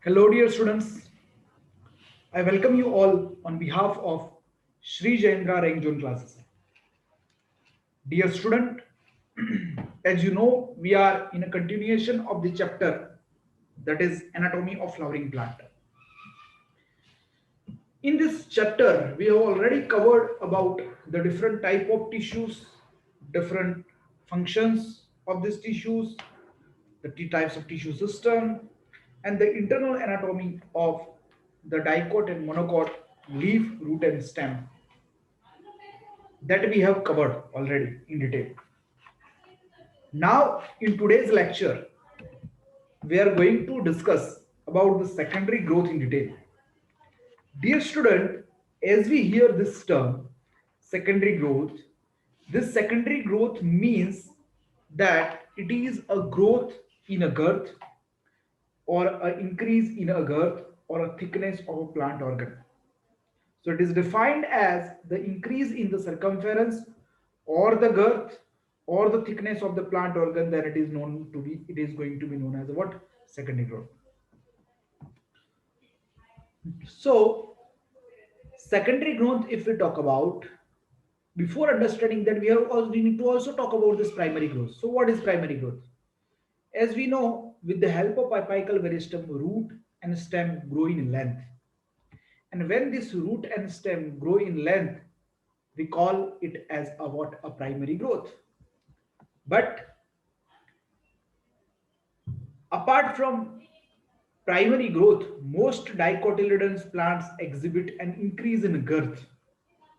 Hello, dear students. I welcome you all on behalf of Sri Jayendra Rangjun classes. Dear student, as you know, we are in a continuation of the chapter that is anatomy of flowering plant. In this chapter, we have already covered about the different type of tissues, different functions of these tissues, the types of tissue system, and the internal anatomy of the dicot and monocot, leaf, root, and stem that we have covered already in detail. Now, in today's lecture, we are going to discuss about the secondary growth in detail. Dear student, as we hear this term, secondary growth, this secondary growth means that it is a growth in a girth or an increase in a girth or a thickness of a plant organ. So it is defined as the increase in the circumference or the girth or the thickness of the plant organ, then it is going to be known as what? Secondary growth. So secondary growth, if we talk about, before understanding that we need to also talk about this primary growth. So what is primary growth? As we know, with the help of apical meristem, root and stem grow in length. And when this root and stem grow in length, we call it as a what? A primary growth. But apart from primary growth, most dicotyledons plants exhibit an increase in girth.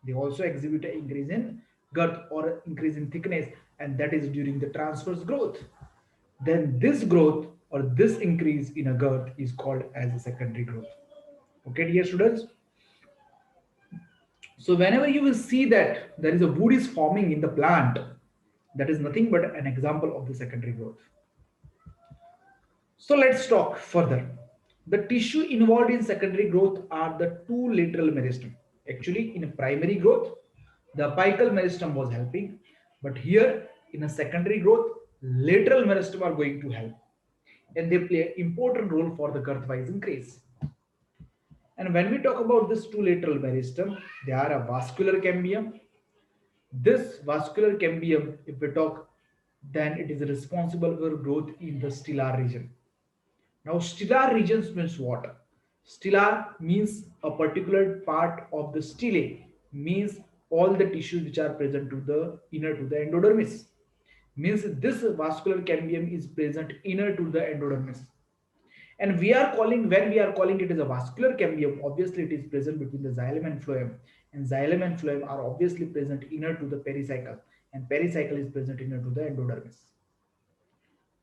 They also exhibit an increase in girth or increase in thickness, and that is during the transverse growth. Then this growth or this increase in a girth is called as a secondary growth. Okay, dear students. So whenever you will see that there is a wood is forming in the plant, that is nothing but an example of the secondary growth. So let's talk further. The tissue involved in secondary growth are the two lateral meristem. Actually, in a primary growth, the apical meristem was helping, but here in a secondary growth, lateral meristem are going to help, and they play an important role for the girth-wise increase. And when we talk about this two lateral meristem, they are a vascular cambium. This vascular cambium, if we talk, then it is responsible for growth in the stellar region. Now, stellar regions means what? Stellar means a particular part of the stele, means all the tissues which are present to the inner to the endodermis. Means this vascular cambium is present inner to the endodermis. And when we are calling it as a vascular cambium, obviously it is present between the xylem and phloem. And xylem and phloem are obviously present inner to the pericycle. And pericycle is present inner to the endodermis.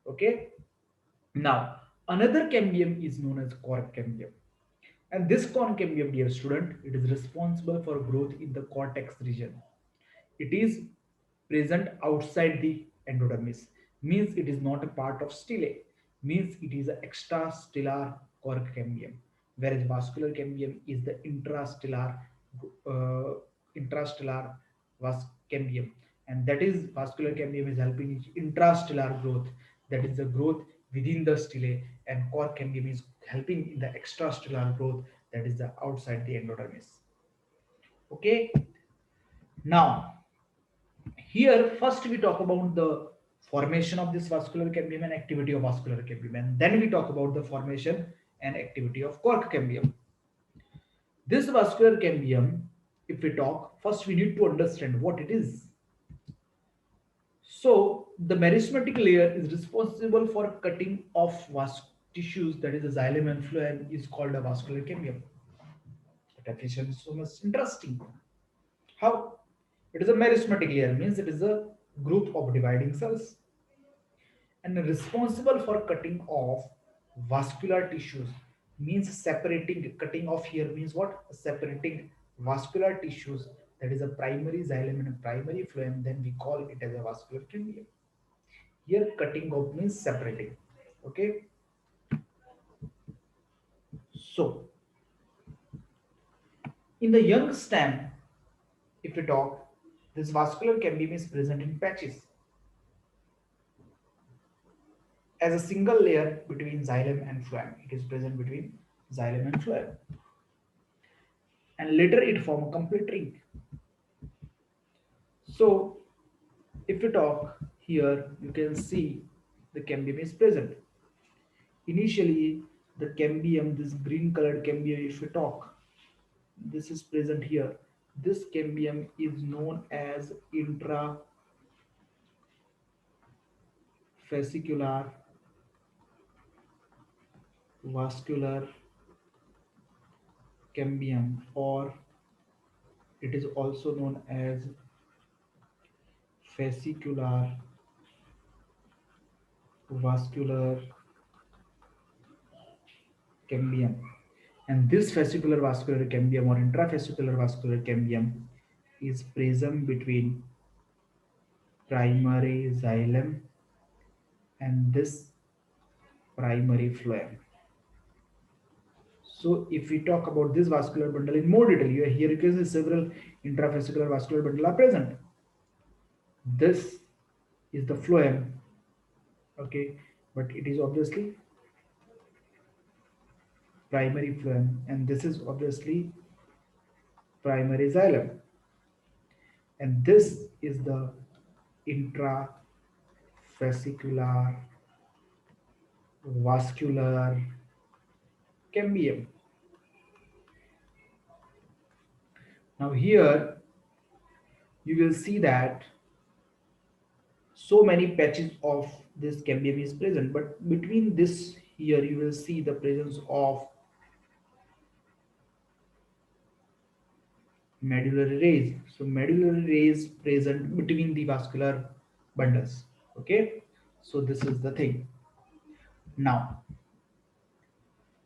Okay. Now, another cambium is known as cork cambium. And this cork cambium, dear student, it is responsible for growth in the cortex region. It is present outside the endodermis, means it is not a part of stele, means it is an extrastellar cork cambium, whereas vascular cambium is the uh, intrastellar cambium, and that is vascular cambium is helping intrastellar growth, that is the growth within the stele, and cork cambium is helping in the extrastellar growth, that is the outside the endodermis. Okay, now here first we talk about the formation of this vascular cambium and activity of vascular cambium, and then we talk about the formation and activity of cork cambium. This vascular cambium, if we talk, first we need to understand what it is. So the meristematic layer is responsible for cutting off tissues, that is the xylem and phloem, is called a vascular cambium. The definition is so much interesting. How? It is a meristematic layer, means it is a group of dividing cells and responsible for cutting off vascular tissues, means separating. Cutting off here means what? Separating vascular tissues, that is a primary xylem and a primary phloem, then we call it as a vascular cambium. Here cutting off means separating. Okay, so in the young stem, if we talk, this vascular cambium is present in patches. as a single layer between xylem and phloem. It is present between xylem and phloem, and later it form a complete ring. So if you talk here, you can see the cambium is present. Initially, the cambium, this green colored cambium, if you talk, this is present here. This cambium is known as intrafascicular vascular cambium, or it is also known as fascicular vascular cambium. And this fascicular vascular cambium or intrafascicular vascular cambium is present between primary xylem and this primary phloem. So if we talk about this vascular bundle in more detail, here you can see several intravascular vascular bundle are present. This is the phloem, okay, but it is obviously primary phloem, and this is obviously primary xylem, and this is the intravascular vascular cambium. Now here you will see that so many patches of this cambium is present, but between this here you will see the presence of medullary rays. So medullary rays present between the vascular bundles. Okay, so this is the thing. Now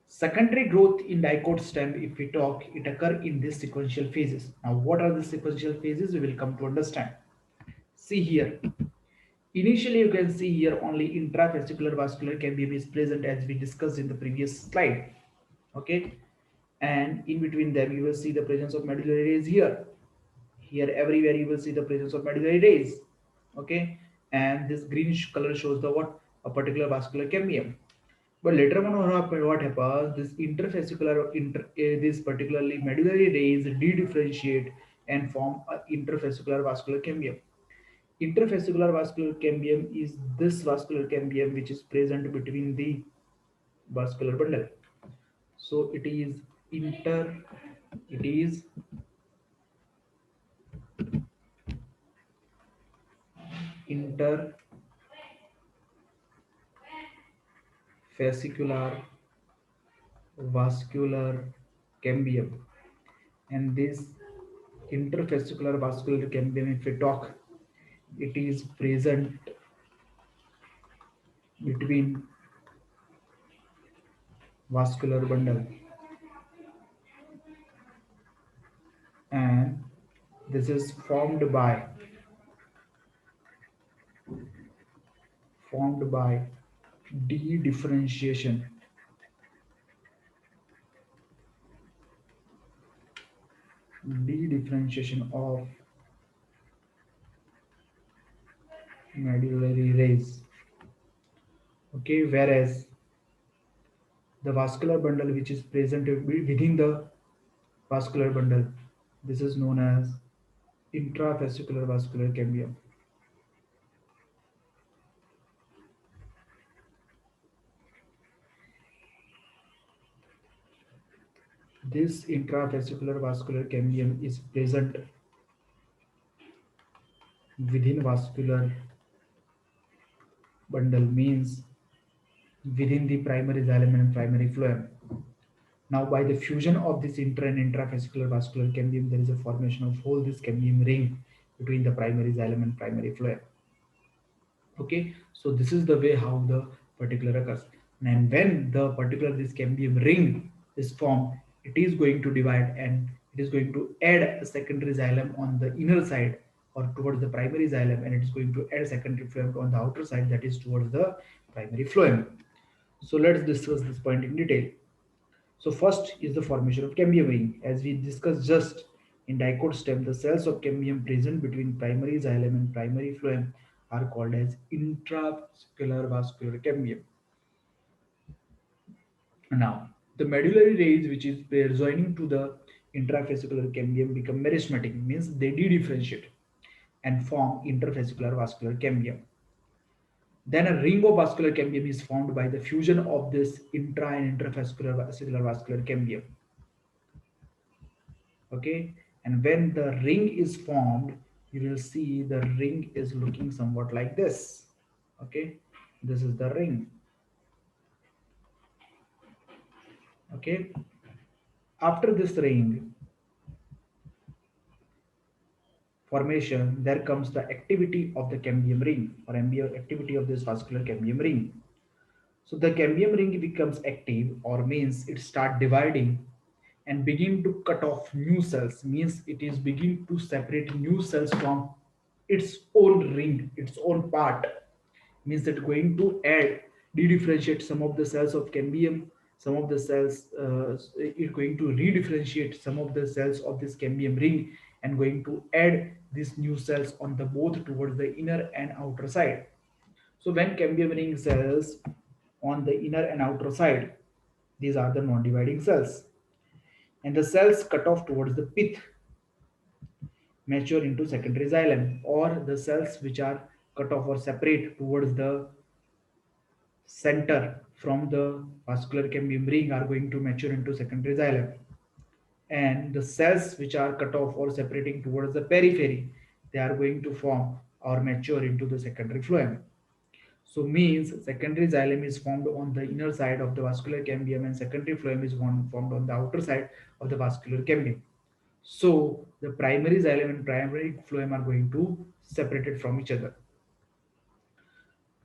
secondary growth in dicot stem, if we talk, it occur in these sequential phases. Now what are the sequential phases, we will come to understand. See here, initially you can see here only intrafascicular vascular cambium is present as we discussed in the previous slide. Okay, and in between them you will see the presence of medullary rays here. Here everywhere you will see the presence of medullary rays. Okay, and this greenish color shows the what, a particular vascular cambium. But later on what happens, this this particularly medullary rays de-differentiate and form a interfascicular vascular cambium. Interfascicular vascular cambium is this vascular cambium which is present between the vascular bundle. So it is interfascicular vascular cambium, and this interfascicular vascular cambium, if we talk, it is present between vascular bundle, and this is formed by de-differentiation of medullary rays. Okay, whereas the vascular bundle which is present within the vascular bundle, this is known as intrafascicular vascular cambium. This intravascular vascular cambium is present within vascular bundle, means within the primary xylem and primary phloem. Now, by the fusion of this intra and intravascular vascular cambium, there is a formation of whole this cambium ring between the primary xylem and primary phloem. Okay, so this is the way how the particular occurs. And when the particular this cambium ring is formed, it is going to divide and it is going to add a secondary xylem on the inner side or towards the primary xylem, and it is going to add secondary phloem on the outer side, that is towards the primary phloem. So let's discuss this point in detail. So first is the formation of cambium ring. As we discussed just in dicot stem, the cells of cambium present between primary xylem and primary phloem are called as intravascular vascular cambium. Now, the medullary rays, which is pair joining to the intrafascicular cambium, become meristematic, means they de-differentiate and form interfascicular vascular cambium. Then a ring of vascular cambium is formed by the fusion of this intra and interfascicular vascular cambium. Okay, and when the ring is formed, you will see the ring is looking somewhat like this. Okay, this is the ring. Okay, after this ring formation, there comes the activity of the cambium ring or activity of this vascular cambium ring. So the cambium ring becomes active, or means it start dividing and begin to cut off new cells, means it is begin to separate new cells from its own ring, its own part, means that going to add de-differentiate some of the cells of cambium, some of the cells it going to redifferentiate some of the cells of this cambium ring, and going to add these new cells on the both towards the inner and outer side. So when cambium ring cells on the inner and outer side, these are the non-dividing cells, and the cells cut off towards the pith mature into secondary xylem, or the cells which are cut off or separate towards the center from the vascular cambium ring are going to mature into secondary xylem, and the cells which are cut off or separating towards the periphery, they are going to form or mature into the secondary phloem. So means secondary xylem is formed on the inner side of the vascular cambium, and secondary phloem is formed on the outer side of the vascular cambium. So the primary xylem and primary phloem are going to separate it from each other.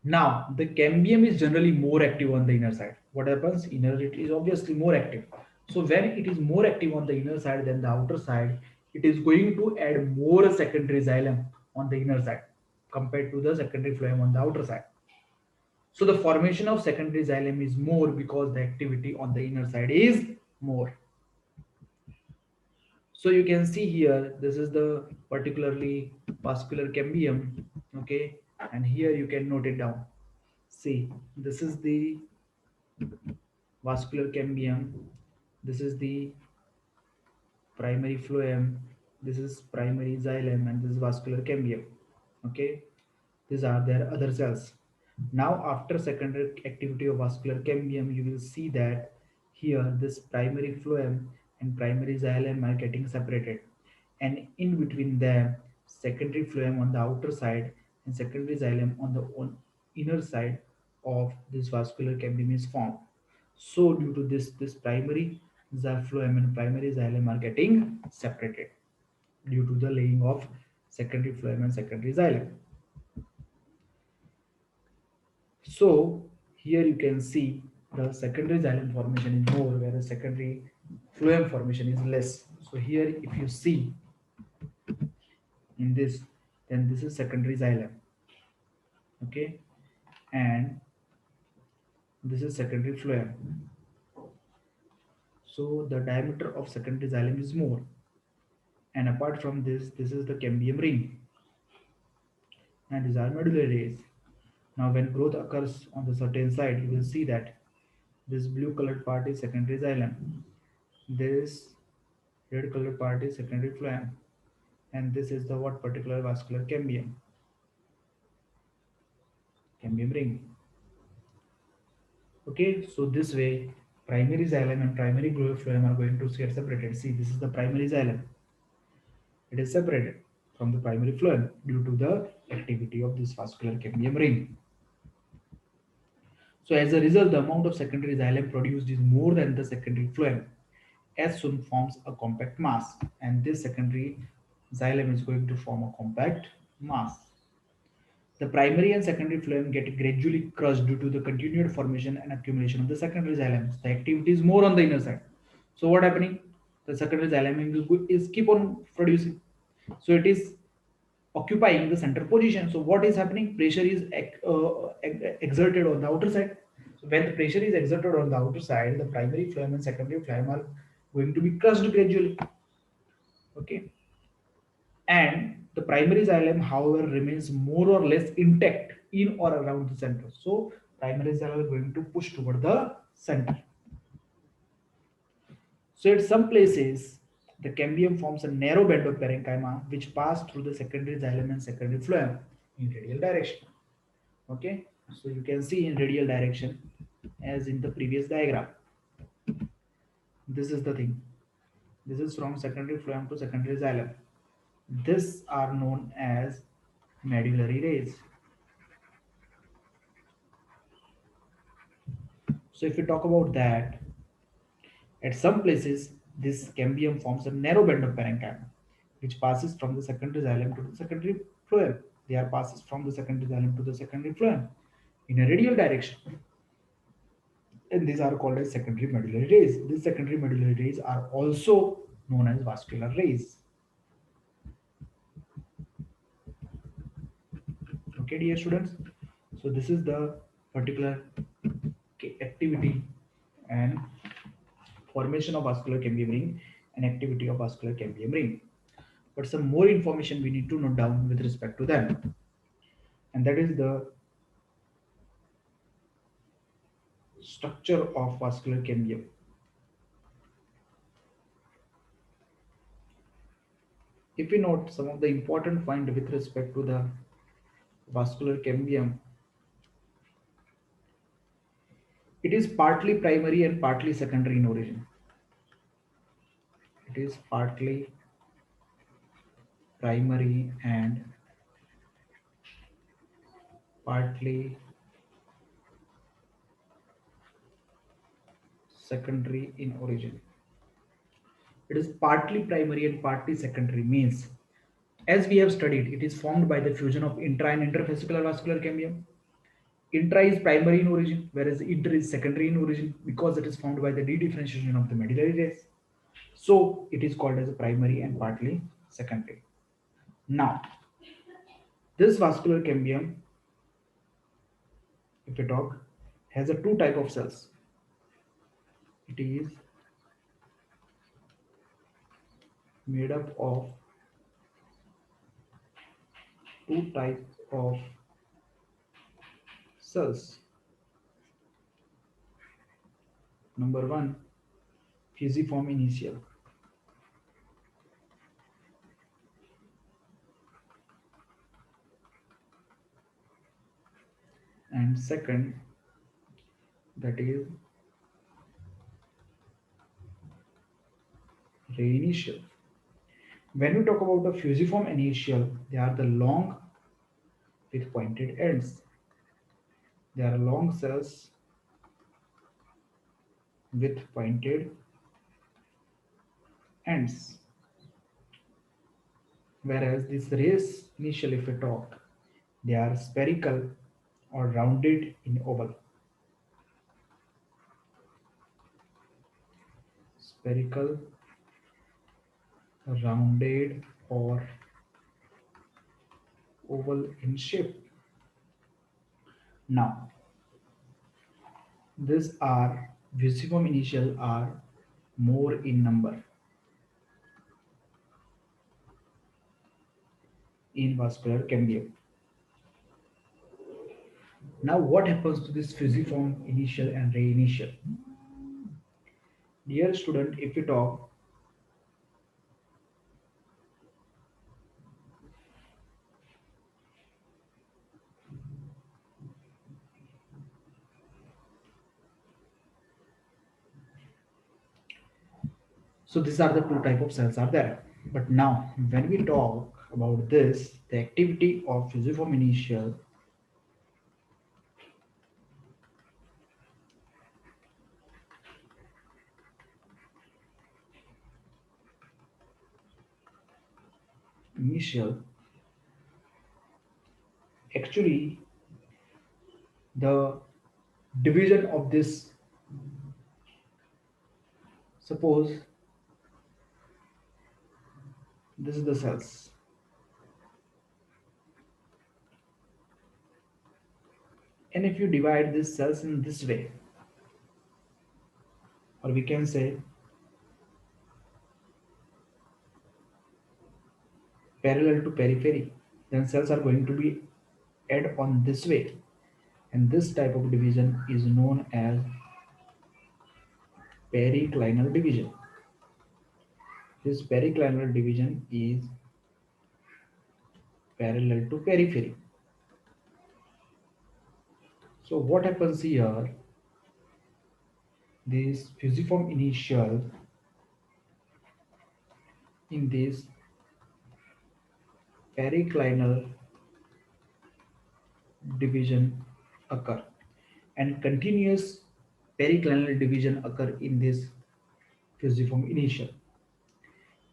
Now, the cambium is generally more active on the inner side. What happens? Inner, it is obviously more active. So when it is more active on the inner side than the outer side, it is going to add more secondary xylem on the inner side compared to the secondary phloem on the outer side. So the formation of secondary xylem is more because the activity on the inner side is more. So you can see here, this is the particularly vascular cambium, okay, and here you can note it down. See, this is the vascular cambium, this is the primary phloem, this is primary xylem, and this is vascular cambium. Okay, these are their other cells. Now after secondary activity of vascular cambium, you will see that here this primary phloem and primary xylem are getting separated, and in between them secondary phloem on the outer side and secondary xylem on the inner side of this vascular cambium is formed. So due to this primary phloem and primary xylem are getting separated due to the laying of secondary phloem and secondary xylem. So here you can see the secondary xylem formation is more, whereas secondary phloem formation is less. So here if you see in this, then this is secondary xylem, okay, and this is secondary phloem. So the diameter of secondary xylem is more, and apart from this, this is the cambium ring, and these are medullary rays. Now when growth occurs on the certain side, you will see that this blue colored part is secondary xylem, this red colored part is secondary phloem, and this is the what particular vascular cambium ring. Okay, so this way primary xylem and primary phloem are going to get separated. See, this is the primary xylem, it is separated from the primary phloem due to the activity of this vascular cambium ring. So as a result, the amount of secondary xylem produced is more than the secondary phloem, as soon forms a compact mass, and this secondary xylem is going to form a compact mass. The primary and secondary phloem get gradually crushed due to the continued formation and accumulation of the secondary xylems. The activity is more on the inner side. So what happening? The secondary xylem is keep on producing. So it is occupying the center position. So what is happening? Pressure is exerted on the outer side. So when the pressure is exerted on the outer side, the primary phloem and secondary phloem are going to be crushed gradually. Okay, and the primary xylem however remains more or less intact in or around the center. So primary xylem is going to push toward the center. So at some places, the cambium forms a narrow band of parenchyma which pass through the secondary xylem and secondary phloem in radial direction. Okay, so you can see in radial direction as in the previous diagram. This is the thing. This is from secondary phloem to secondary xylem. These are known as medullary rays. So if we talk about that, at some places, this cambium forms a narrow band of parenchyma, which passes from the secondary xylem to the secondary phloem. They are passes from the secondary xylem to the secondary phloem in a radial direction, and these are called as secondary medullary rays. These secondary medullary rays are also known as vascular rays. Okay, dear students. So this is the particular activity and formation of vascular cambium ring and activity of vascular cambium ring. But some more information we need to note down with respect to them, and that is the structure of vascular cambium. If we note some of the important point with respect to the vascular cambium, it is partly primary and partly secondary in origin. It is partly primary and partly secondary in origin. It is partly primary and partly secondary means, as we have studied, it is formed by the fusion of intra and intervascular vascular cambium. Intra is primary in origin, whereas inter is secondary in origin because it is formed by the dedifferentiation of the medullary rays. So it is called as a primary and partly secondary. Now, this vascular cambium, if we talk, has a two type of cells. It is made up of two types of cells. Number one, fusiform initial. And second, that is reinitial. When we talk about the fusiform initial, they are the long with pointed ends. They are long cells with pointed ends. Whereas this race initial, if we talk, they are spherical or rounded in oval. Spherical, rounded, or oval in shape. Now, these are fusiform initial are more in number in vascular cambium. Now, what happens to this fusiform initial and reinitial? Dear student, if we talk, so these are the two type of cells are there. But now, when we talk about this, the activity of fusiform initial, actually the division of this, suppose this is the cells, and if you divide these cells in this way, or we can say parallel to periphery, then cells are going to be add on this way, and this type of division is known as periclinal division. This periclinal division is parallel to periphery. So what happens here? This fusiform initial in this periclinal division occur, and continuous periclinal division occur in this fusiform initial,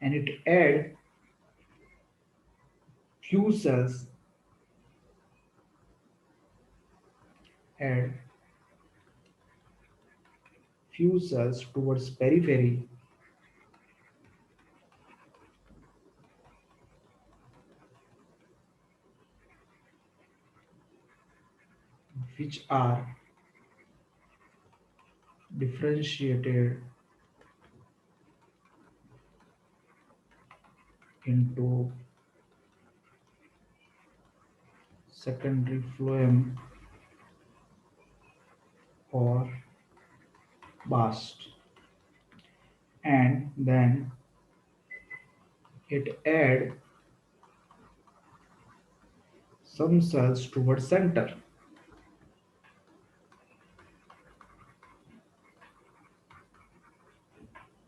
and it few cells add few cells towards periphery, which are differentiated into secondary phloem or bast, and then it add some cells towards center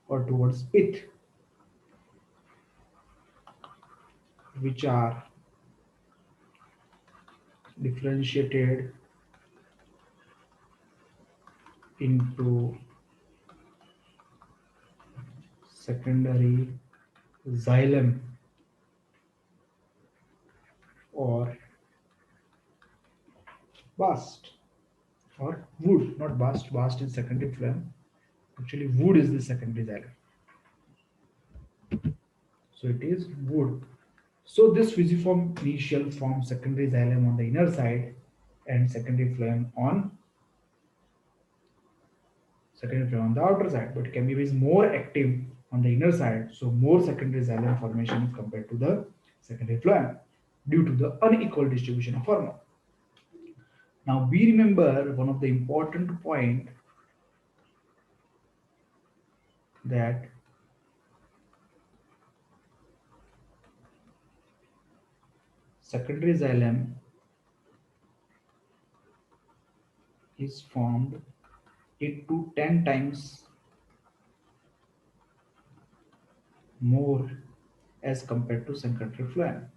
or towards pith, which are differentiated into secondary xylem or bast or wood, not bast. Bast is secondary phloem. Actually, wood is the secondary xylem. So it is wood. So this fusiform initial forms secondary xylem on the inner side and secondary phloem on the outer side. But Chemib is more active on the inner side, so more secondary xylem formation is compared to the secondary phloem due to the unequal distribution of hormone. Now we remember one of the important point that secondary xylem is formed 8 to 10 times more as compared to secondary phloem.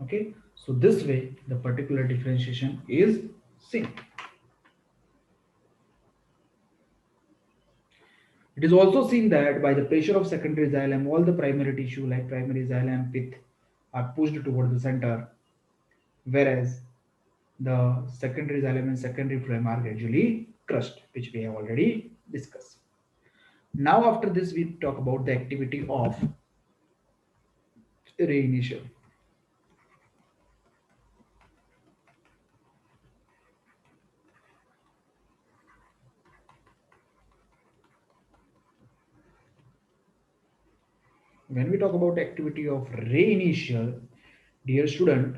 Okay, so this way the particular differentiation is seen. It is also seen that by the pressure of secondary xylem, all the primary tissue like primary xylem, pith are pushed toward the center, whereas the secondary xylem and secondary phloem are gradually crushed, which we have already discussed. Now after this we talk about the activity of reinitial. When we talk about activity of reinitial, dear student,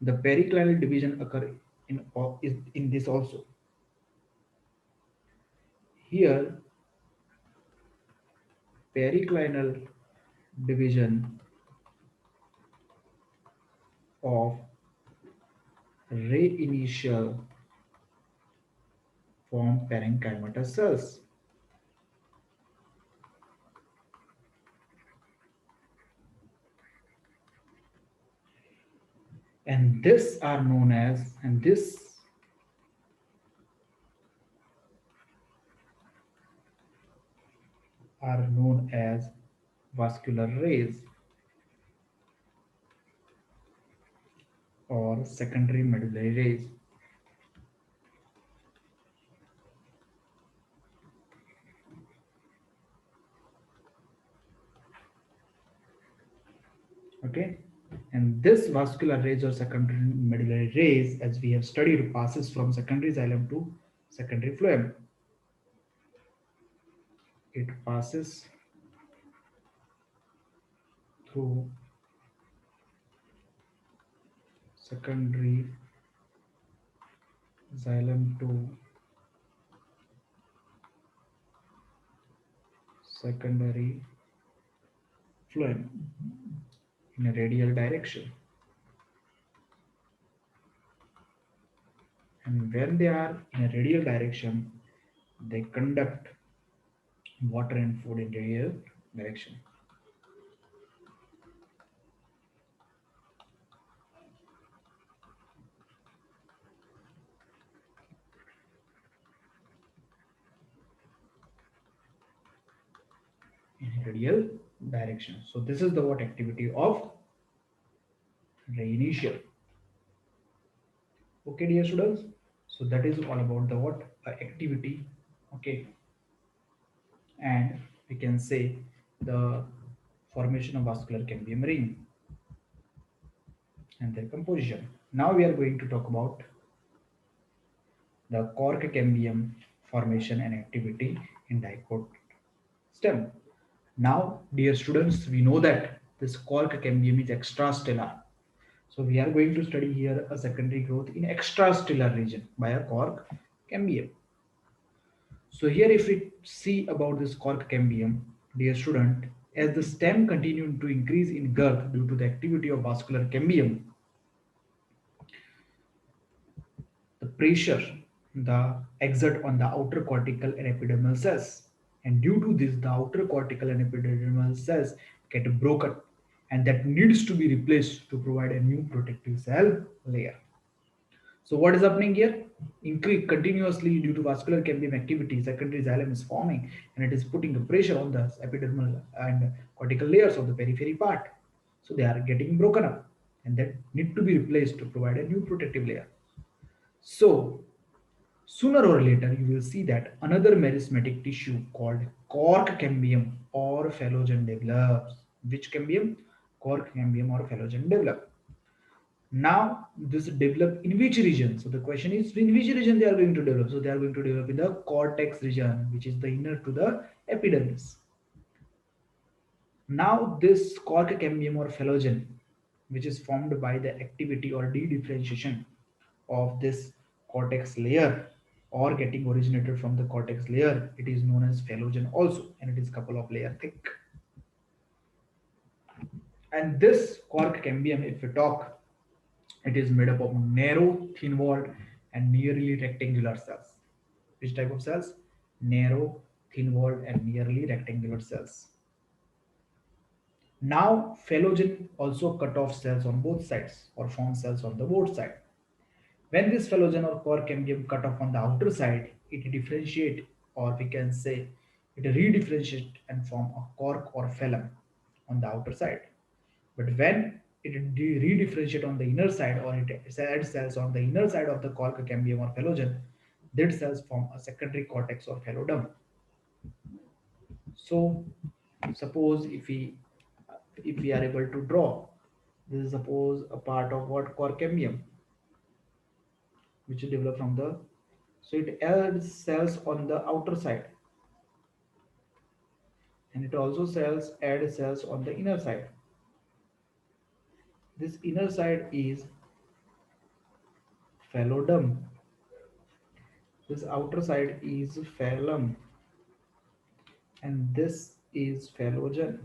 the periclinal division occur in this also. Here, periclinal division of reinitial form parenchymatous cells. And this are known as, and this are known as vascular rays or secondary medullary rays. Okay, and this vascular rays or secondary medullary rays, as we have studied, passes from secondary xylem to secondary phloem. It passes through secondary xylem to secondary phloem in a radial direction. And when they are in a radial direction, they conduct water and food in radial direction. In radial direction. So this is the what activity of reinitial. Okay, dear students. So that is all about the what activity. Okay, and we can say the formation of vascular cambium ring and their composition. Now we are going to talk about the cork cambium formation and activity in dipole stem. Now, dear students, we know that this cork cambium is extrastellar. So we are going to study here a secondary growth in extrastellar region by a cork cambium. So here if we see about this cork cambium, dear student, as the stem continued to increase in girth due to the activity of vascular cambium, the pressure the exert on the outer cortical and epidermal cells. And due to this, the outer cortical and epidermal cells get broken and that needs to be replaced to provide a new protective cell layer. So what is happening here? Increase continuously due to vascular cambium activity, secondary xylem is forming and it is putting a pressure on the epidermal and cortical layers of the periphery part. So they are getting broken up and that need to be replaced to provide a new protective layer. So sooner or later you will see that another meristematic tissue called cork cambium or phallogen develops. Which cambium? Cork cambium or phallogen develop. Now this develop in which region? So the question is in which region they are going to develop. So they are going to develop in the cortex region, which is the inner to the epidermis. Now this cork cambium or phallogen, which is formed by the activity or dedifferentiation of this cortex layer or getting originated from the cortex layer, it is known as phallogen also, and it is couple of layer thick. And this cork cambium, if we talk, it is made up of narrow, thin-walled, and nearly rectangular cells. Which type of cells? Narrow, thin-walled, and nearly rectangular cells. Now, phallogen also cut off cells on both sides or form cells on the both sides. When this phallogen or cork cambium cut off on the outer side, it differentiate, or we can say it redifferentiate and form a cork or phallum on the outer side. But when it redifferentiate on the inner side or it adds cells on the inner side of the cork cambium or phallogen, that cells form a secondary cortex or phallodome. So suppose if we are able to draw, this is suppose a part of what cork cambium which is developed from the, so it adds cells on the outer side and it also cells add cells on the inner side. This inner side is phallodome, this outer side is phallum, and this is phallogen.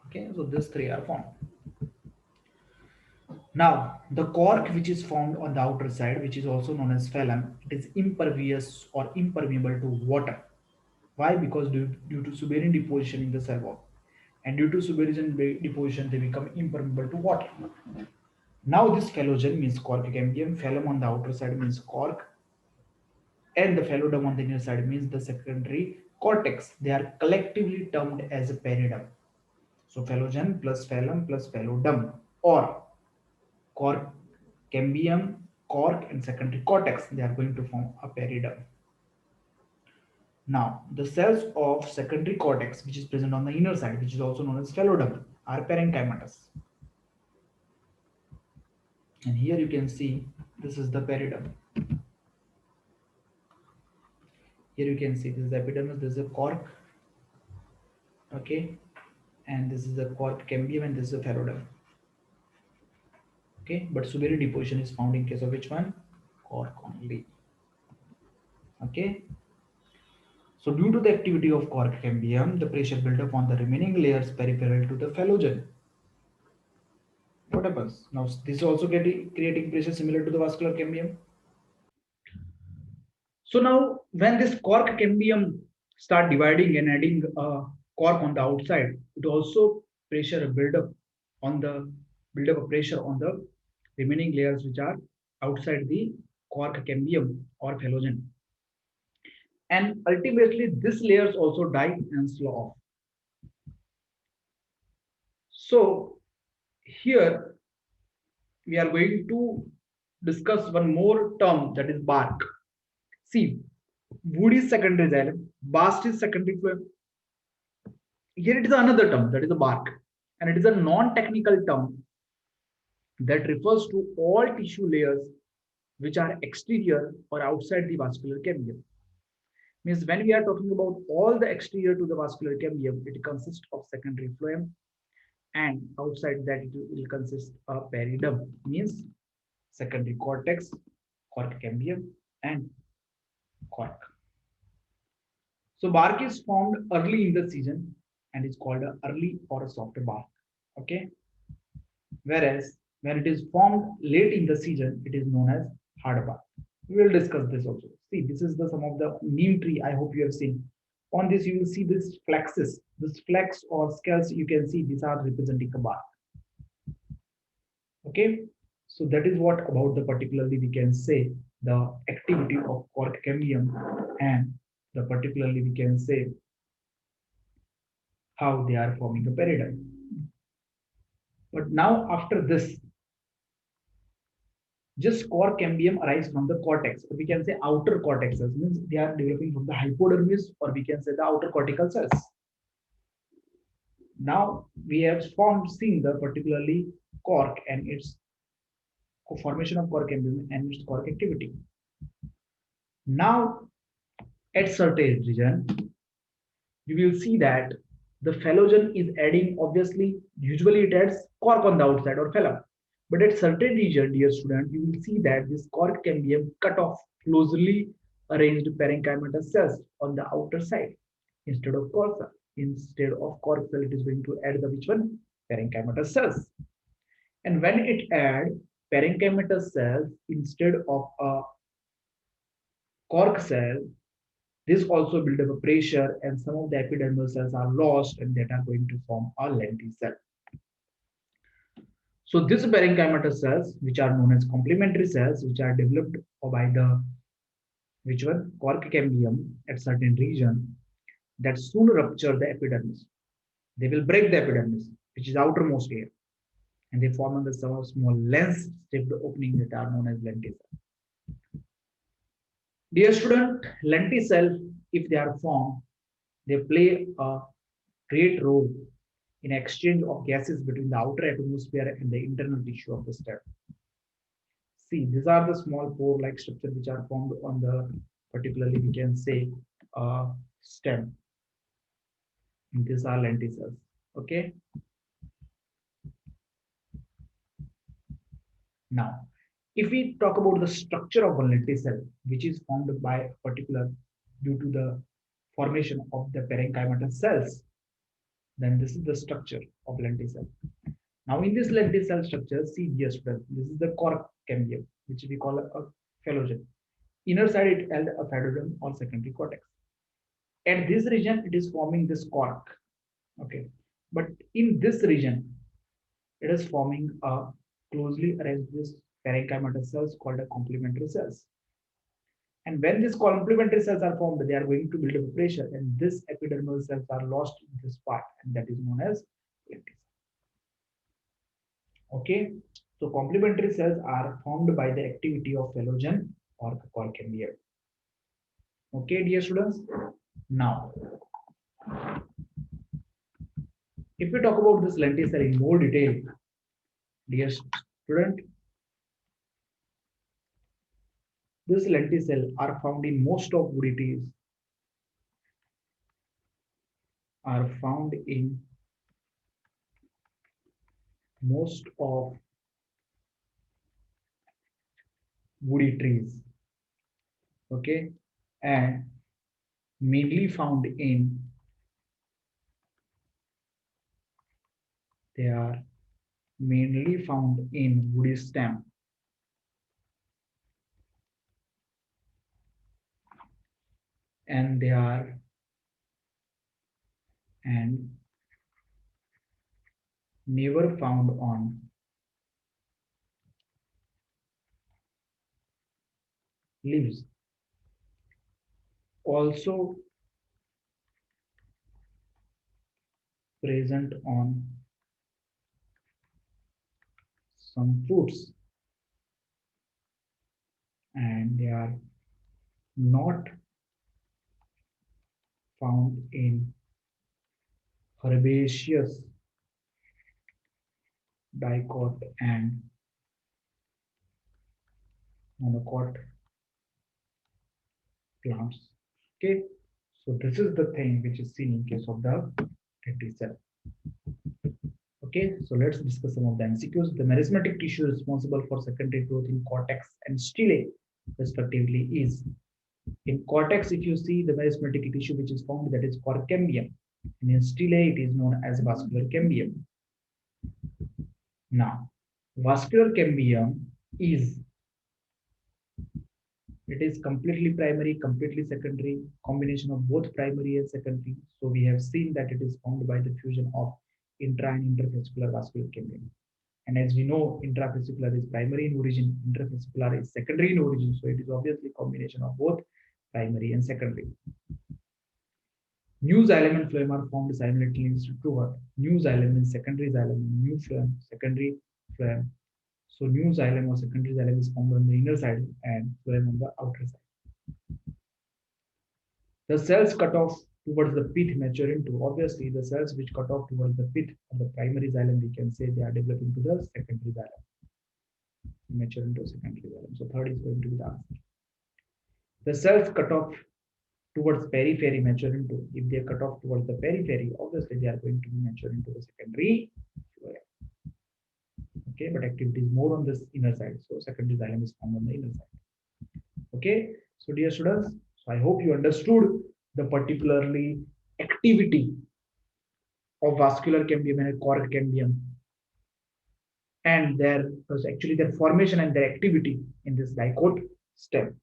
Okay, so these three are formed. Now the cork which is formed on the outer side, which is also known as phallum, it is impervious or impermeable to water. Why? Because due to suberin deposition in the cell wall, and due to suberin deposition they become impermeable to water. Now this phallogen means cork cambium, phallum on the outer side means cork, and the phallodome on the inner side means the secondary cortex. They are collectively termed as a peridome. So phallogen plus phallum plus phallodome, or cork cambium, cork, and secondary cortex. They are going to form a peridome. Now, the cells of secondary cortex, which is present on the inner side, which is also known as phallodome, are parenchymatous. And here you can see this is the peridome. Here you can see this is the epidermis, this is a cork, okay, and this is the cork cambium, and this is a phallodome. Okay, but severely deposition is found in case of which one? Cork only. Okay. So due to the activity of cork cambium, the pressure built up on the remaining layers peripheral to the phallogen. What happens? Now this is also getting creating pressure similar to the vascular cambium. So now when this cork cambium start dividing and adding cork on the outside, it also pressure build up on the build up a pressure on the remaining layers which are outside the cork cambium or phallogen. And ultimately these layers also die and slow off. So here we are going to discuss one more term, that is bark. See, wood is secondary xylem, bast is secondary phloem. Here it is another term, that is the bark, and it is a non-technical term that refers to all tissue layers which are exterior or outside the vascular cambium. Means when we are talking about all the exterior to the vascular cambium, it consists of secondary phloem, and outside that it will consist of periderm, means secondary cortex, cork cambium, and cork. So bark is formed early in the season and is called a early or a soft bark. Okay. Whereas when it is formed late in the season, it is known as hard bark. We will discuss this also. See, this is the some of the neem tree. I hope you have seen. On this, you will see this flexes, this flex or scales. You can see these are representing the bark. Okay. So that is what about the particularly we can say the activity of cork cambium, and the particularly we can say how they are forming a paradigm. But now after this, just cork cambium arise from the cortex, or we can say outer cortexes, means they are developing from the hypodermis, or we can say the outer cortical cells. Now we have formed seen the particularly cork and its formation of cork cambium and its cork activity. Now at certain region, you will see that the phallogen is adding, obviously, usually it adds cork on the outside or phallum. But at certain region, dear student, you will see that this cork can be a cut off closely arranged parenchymatous cells on the outer side instead of cork cell. Instead of cork cell, it is going to add the which one? Parenchymatous cells. And when it add parenchymatous cells instead of a cork cell, this also build up a pressure, and some of the epidermal cells are lost and that are going to form a lenticel. So these parenchymatous cells, which are known as complementary cells, which are developed by the which one? Cork cambium at certain region, that soon rupture the epidermis. They will break the epidermis, which is outermost layer, and they form the small lens-shaped opening that are known as lenticel. Dear student, lenticel, if they are formed, they play a great role in exchange of gases between the outer atmosphere and the internal tissue of the stem. See, these are the small pore-like structure which are formed on the particularly we can say stem. And these are lenticels. Okay. Now, if we talk about the structure of a lenticel, which is formed by a particular due to the formation of the parenchymatous cells, then this is the structure of lenticel. Now, in this lenticel structure, see dear student, this is the cork cambium, which we call a phallogen. Inner side it held a phaedoderm or secondary cortex. At this region, it is forming this cork. Okay, but in this region, it is forming a closely arranged this parenchymatous cells called a complementary cells. And when these complementary cells are formed, they are going to build up pressure, and this epidermal cells are lost in this part, and that is known as lenticel. Okay, so complementary cells are formed by the activity of phallogen or cork cambium. Okay, dear students. Now, if we talk about this lenticel in more detail, dear student, this lenticel are found in most of woody trees, are found in most of woody trees. Okay, and mainly found in, they are mainly found in woody stem, and they are and never found on leaves. Also present on some fruits, and they are not found in herbaceous, dicot, and monocot plants. Okay, so this is the thing which is seen in case of the T cell. Okay, so let's discuss some of the MCQs. The meristematic tissue responsible for secondary growth in cortex and stele, respectively, is in cortex. If you see the meristematic tissue which is formed, that is called cambium, and in stele it is known as vascular cambium. Now, vascular cambium is, it is completely primary, completely secondary, combination of both primary and secondary. So we have seen that it is formed by the fusion of intra and intervascular vascular cambium. And as we know, intravascular is primary in origin, intravascular is secondary in origin. So it is obviously a combination of both primary and secondary. New xylem and phloem are formed simultaneously to what? New xylem and secondary xylem, new phloem, secondary phloem. So new xylem or secondary xylem is formed on the inner side and phloem on the outer side. The cells cut off towards the pith mature into, obviously the cells which cut off towards the pith of the primary xylem, we can say they are developing to the secondary xylem, mature into secondary xylem. So third is going to be the answer. The cells cut off towards periphery mature into, if they cut off towards the periphery, obviously they are going to be mature into the secondary phloem. Okay, but activity is more on this inner side, so secondary xylem is found on the inner side. Okay, so dear students, so I hope you understood the particularly activity of vascular cambium and cork cambium, and their was actually their formation and their activity in this dicot stem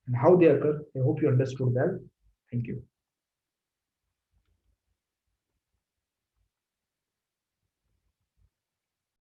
and how they occur. I hope you understood that. Thank you.